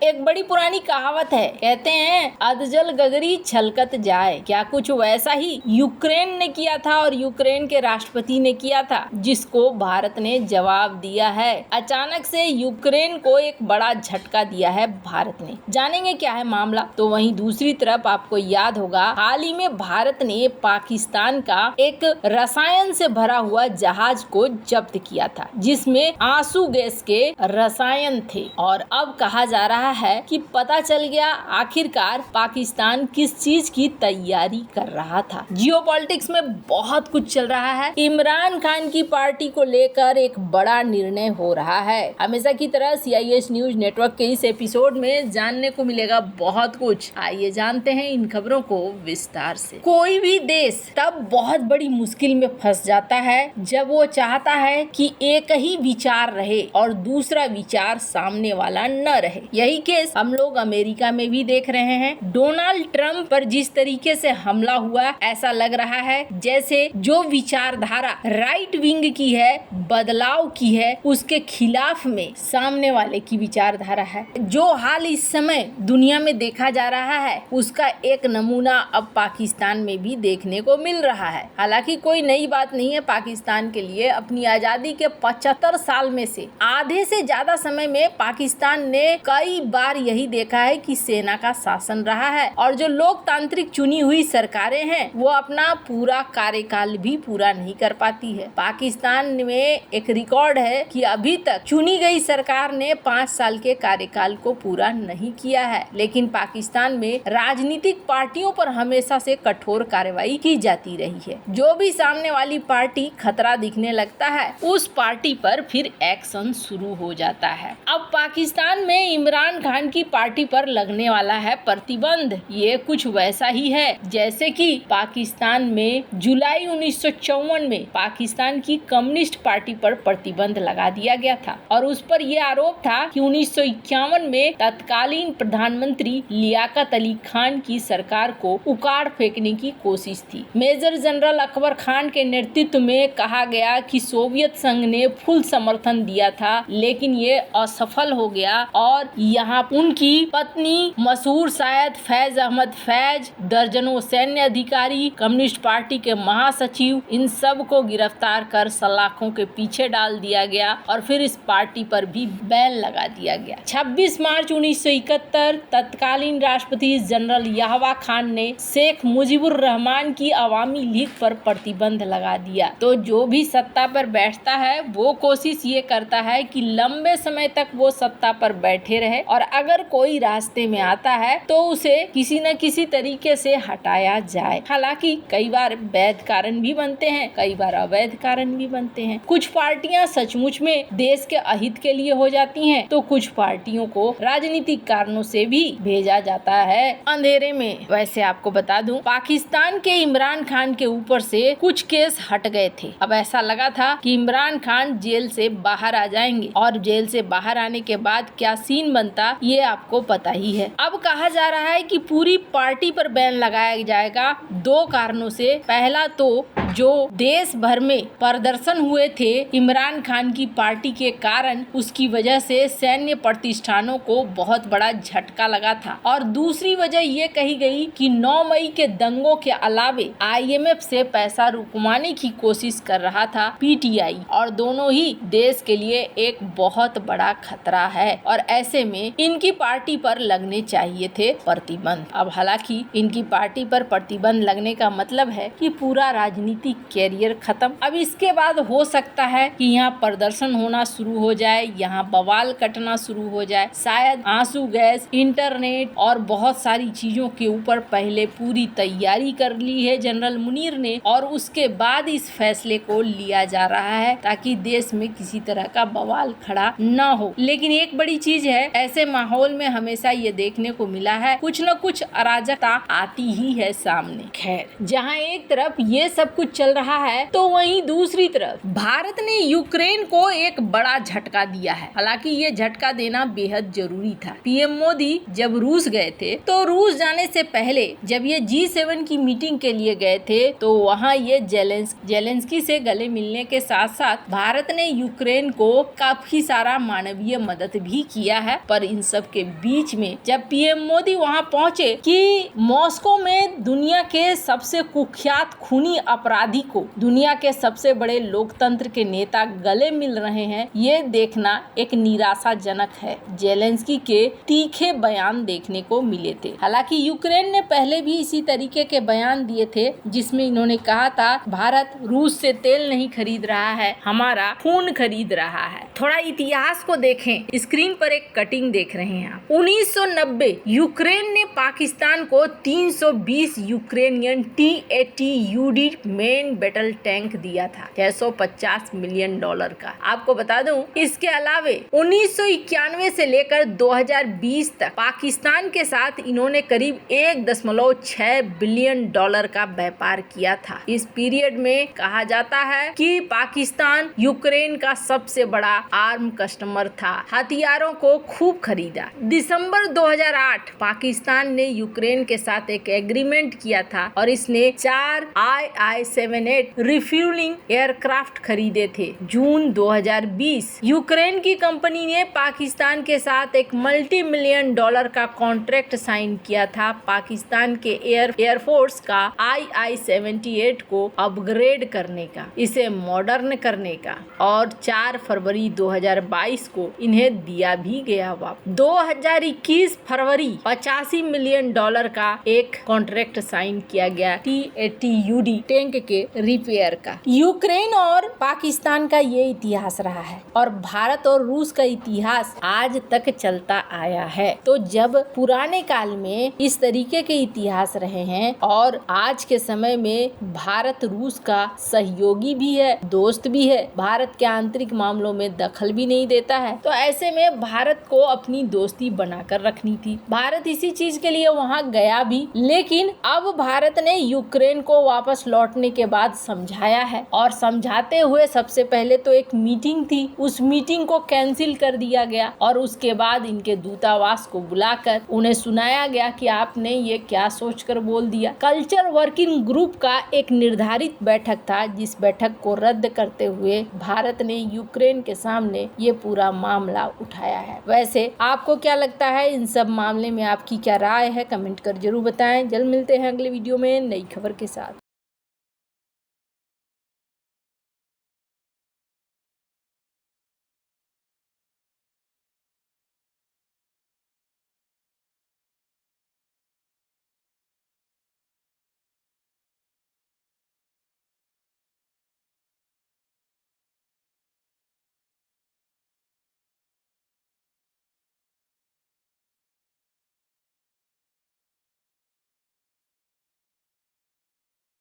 एक बड़ी पुरानी कहावत है, कहते हैं अधजल गगरी छलकत जाए। क्या कुछ वैसा ही यूक्रेन ने किया था और यूक्रेन के राष्ट्रपति ने किया था, जिसको भारत ने जवाब दिया है। अचानक से यूक्रेन को एक बड़ा झटका दिया है भारत ने। जानेंगे क्या है मामला। तो वहीं दूसरी तरफ आपको याद होगा, हाल ही में भारत ने पाकिस्तान का एक रसायन से भरा हुआ जहाज को जब्त किया था, जिसमें आंसू गैस के रसायन थे। और अब कहा जा रहा है कि पता चल गया आखिरकार पाकिस्तान किस चीज की तैयारी कर रहा था। जियोपॉलिटिक्स में बहुत कुछ चल रहा है। इमरान खान की पार्टी को लेकर एक बड़ा निर्णय हो रहा है। हमेशा की तरह CIS न्यूज नेटवर्क के इस एपिसोड में जानने को मिलेगा बहुत कुछ। आइए जानते हैं इन खबरों को विस्तार से। कोई भी देश तब बहुत बड़ी मुश्किल में फंस जाता है जब वो चाहता है कि एक ही विचार रहे और दूसरा विचार सामने वाला न रहे। यही केस हम लोग अमेरिका में भी देख रहे हैं। डोनाल्ड ट्रंप पर जिस तरीके से हमला हुआ, ऐसा लग रहा है जैसे जो विचारधारा राइट विंग की है, बदलाव की है, उसके खिलाफ में सामने वाले की विचारधारा है। जो हाल इस समय दुनिया में देखा जा रहा है, उसका एक नमूना अब पाकिस्तान में भी देखने को मिल रहा है। हालांकि कोई नई बात नहीं है पाकिस्तान के लिए। अपनी आजादी के 75 साल में से आधे से ज्यादा समय में पाकिस्तान ने कई बार यही देखा है कि सेना का शासन रहा है और जो लोकतांत्रिक चुनी हुई सरकारें हैं, वो अपना पूरा कार्यकाल भी पूरा नहीं कर पाती है। पाकिस्तान में एक रिकॉर्ड है कि अभी तक चुनी गई सरकार ने 5 साल के कार्यकाल को पूरा नहीं किया है। लेकिन पाकिस्तान में राजनीतिक पार्टियों पर हमेशा से कठोर कार्रवाई की जाती रही है। जो भी सामने वाली पार्टी खतरा दिखने लगता है, उस पार्टी पर फिर एक्शन शुरू हो जाता है। अब पाकिस्तान में इमरान खान की पार्टी पर लगने वाला है प्रतिबंध। ये कुछ वैसा ही है जैसे कि पाकिस्तान में जुलाई 1954 में पाकिस्तान की कम्युनिस्ट पार्टी पर प्रतिबंध लगा दिया गया था और उस पर यह आरोप था कि 1951 में तत्कालीन प्रधानमंत्री लियाकत अली खान की सरकार को उखाड़ फेंकने की कोशिश थी। मेजर जनरल अकबर खान के नेतृत्व में कहा गया कि सोवियत संघ ने फुल समर्थन दिया था, लेकिन ये असफल हो गया और यहाँ उनकी पत्नी मशहूर शायद फैज अहमद फैज, दर्जनों सैन्य अधिकारी, कम्युनिस्ट पार्टी के महासचिव, इन सब को गिरफ्तार कर सलाखों के पीछे डाल दिया गया और फिर इस पार्टी पर भी बैन लगा दिया गया। 26 मार्च 1971 तत्कालीन राष्ट्रपति जनरल याहवा खान ने शेख मुजीबुर रहमान की अवामी लीग पर प्रतिबंध लगा दिया। तो जो भी सत्ता पर बैठता है वो कोशिश ये करता है कि लंबे समय तक वो सत्ता पर बैठे रहे और अगर कोई रास्ते में आता है तो उसे किसी न किसी तरीके से हटाया जाए। हालांकि कई बार वैध कारण भी बनते हैं, कई बार अवैध कारण भी बनते हैं। कुछ पार्टियां सचमुच में देश के अहित के लिए हो जाती हैं, तो कुछ पार्टियों को राजनीतिक कारणों से भी भेजा जाता है अंधेरे में। वैसे आपको बता दूं, पाकिस्तान के इमरान खान के ऊपर से कुछ केस हट गए थे। अब ऐसा लगा था कि इमरान खान जेल से बाहर आ जाएंगे और जेल से बाहर आने के बाद क्या सीन बनता ये आपको पता ही है। अब कहा जा रहा है कि पूरी पार्टी पर बैन लगाया जाएगा 2 कारणों से। पहला तो जो देश भर में प्रदर्शन हुए थे इमरान खान की पार्टी के कारण, उसकी वजह से सैन्य प्रतिष्ठानों को बहुत बड़ा झटका लगा था और दूसरी वजह ये कही गई कि 9 मई के दंगों के अलावे IMF से पैसा रुकवाने की कोशिश कर रहा था PTI और दोनों ही देश के लिए एक बहुत बड़ा खतरा है और ऐसे में इनकी पार्टी पर लगने चाहिए थे प्रतिबंध। अब हालांकि इनकी पार्टी पर प्रतिबंध लगने का मतलब है कि पूरा राजनीतिक कैरियर खत्म। अब इसके बाद हो सकता है कि यहाँ प्रदर्शन होना शुरू हो जाए, यहाँ बवाल कटना शुरू हो जाए, शायद आंसू गैस, इंटरनेट और बहुत सारी चीजों के ऊपर पहले पूरी तैयारी कर ली है जनरल मुनीर ने और उसके बाद इस फैसले को लिया जा रहा है ताकि देश में किसी तरह का बवाल खड़ा न हो। लेकिन एक बड़ी चीज है, ऐसे माहौल में हमेशा ये देखने को मिला है कुछ न कुछ अराजकता आती ही है सामने। खैर, जहाँ एक तरफ ये सब कुछ चल रहा है, तो वहीं दूसरी तरफ भारत ने यूक्रेन को एक बड़ा झटका दिया है। हालांकि ये झटका देना बेहद जरूरी था। पीएम मोदी जब रूस गए थे, तो रूस जाने से पहले जब ये G7 की मीटिंग के लिए गए थे, तो वहाँ ये जेलेंस्की से गले मिलने के साथ साथ भारत ने यूक्रेन को काफी सारा मानवीय मदद भी किया है। पर इन सब के बीच में जब पीएम मोदी वहाँ पहुँचे कि मॉस्को में दुनिया के सबसे कुख्यात खूनी अपराधी को दुनिया के सबसे बड़े लोकतंत्र के नेता गले मिल रहे हैं, ये देखना एक निराशाजनक है। जेलेंस्की के तीखे बयान देखने को मिले थे। हालांकि यूक्रेन ने पहले भी इसी तरीके के बयान दिए थे, जिसमें इन्होंने कहा था भारत रूस से तेल नहीं खरीद रहा है, हमारा खून खरीद रहा है। थोड़ा इतिहास को देखें, स्क्रीन पर एक कटिंग देख रहे हैं आप। 1990 यूक्रेन ने पाकिस्तान को 320 Ukrainian TATUD main battle tank दिया था, $650 मिलियन का। आपको बता दूं, इसके अलावे 1991 से लेकर 2020 तक पाकिस्तान के साथ इन्होंने करीब $1.6 बिलियन का व्यापार किया था। इस पीरियड में कहा जाता है कि पाकिस्तान यूक्रेन का सबसे बड़ा आर्म कस्टमर था, हथियारों को खूब खरीदा। दिसंबर 2008 पाकिस्तान ने यूक्रेन के साथ एक एग्रीमेंट किया था और इसने 4 II-78 रिफ्यूलिंग एयरक्राफ्ट खरीदे थे। जून 2020 यूक्रेन की कंपनी ने पाकिस्तान के साथ एक $multi-million का कॉन्ट्रैक्ट साइन किया था पाकिस्तान के एयरफोर्स का II-78 को अपग्रेड करने का, इसे मॉडर्न करने का, और 4 फरवरी 2022 को इन्हें दिया भी गया वापस। 2021 फरवरी $85 मिलियन का एक कॉन्ट्रैक्ट साइन किया गया TATUD टैंक के रिपेयर का। यूक्रेन और पाकिस्तान का ये इतिहास रहा है और भारत और रूस का इतिहास आज तक चलता आया है। तो जब पुराने काल में इस तरीके के इतिहास रहे हैं और आज के समय में भारत रूस का सहयोगी भी है, दोस्त भी है, भारत के आंतरिक मामलों में दखल भी नहीं देता है, तो ऐसे में भारत को अपनी दोस्ती बनाकर रखनी थी। भारत इसी चीज के लिए वहां गया भी, लेकिन अब भारत ने यूक्रेन को वापस लौटने के बाद समझाया है और समझाते हुए सबसे पहले तो एक मीटिंग थी, उस मीटिंग को कैंसिल कर दिया गया और उसके बाद इनके दूतावास को बुलाकर उन्हें सुनाया गया कि आपने ये क्या सोचकर बोल दिया। कल्चर वर्किंग ग्रुप का एक निर्धारित बैठक था, जिस बैठक को रद्द करते हुए भारत ने यूक्रेन के सामने ये पूरा मामला उठाया है। वैसे आपको क्या लगता है, इन सब मामले में आपकी क्या राय है, कमेंट कर जरूर बताएं। जल्द मिलते हैं अगले वीडियो में नई खबर के साथ।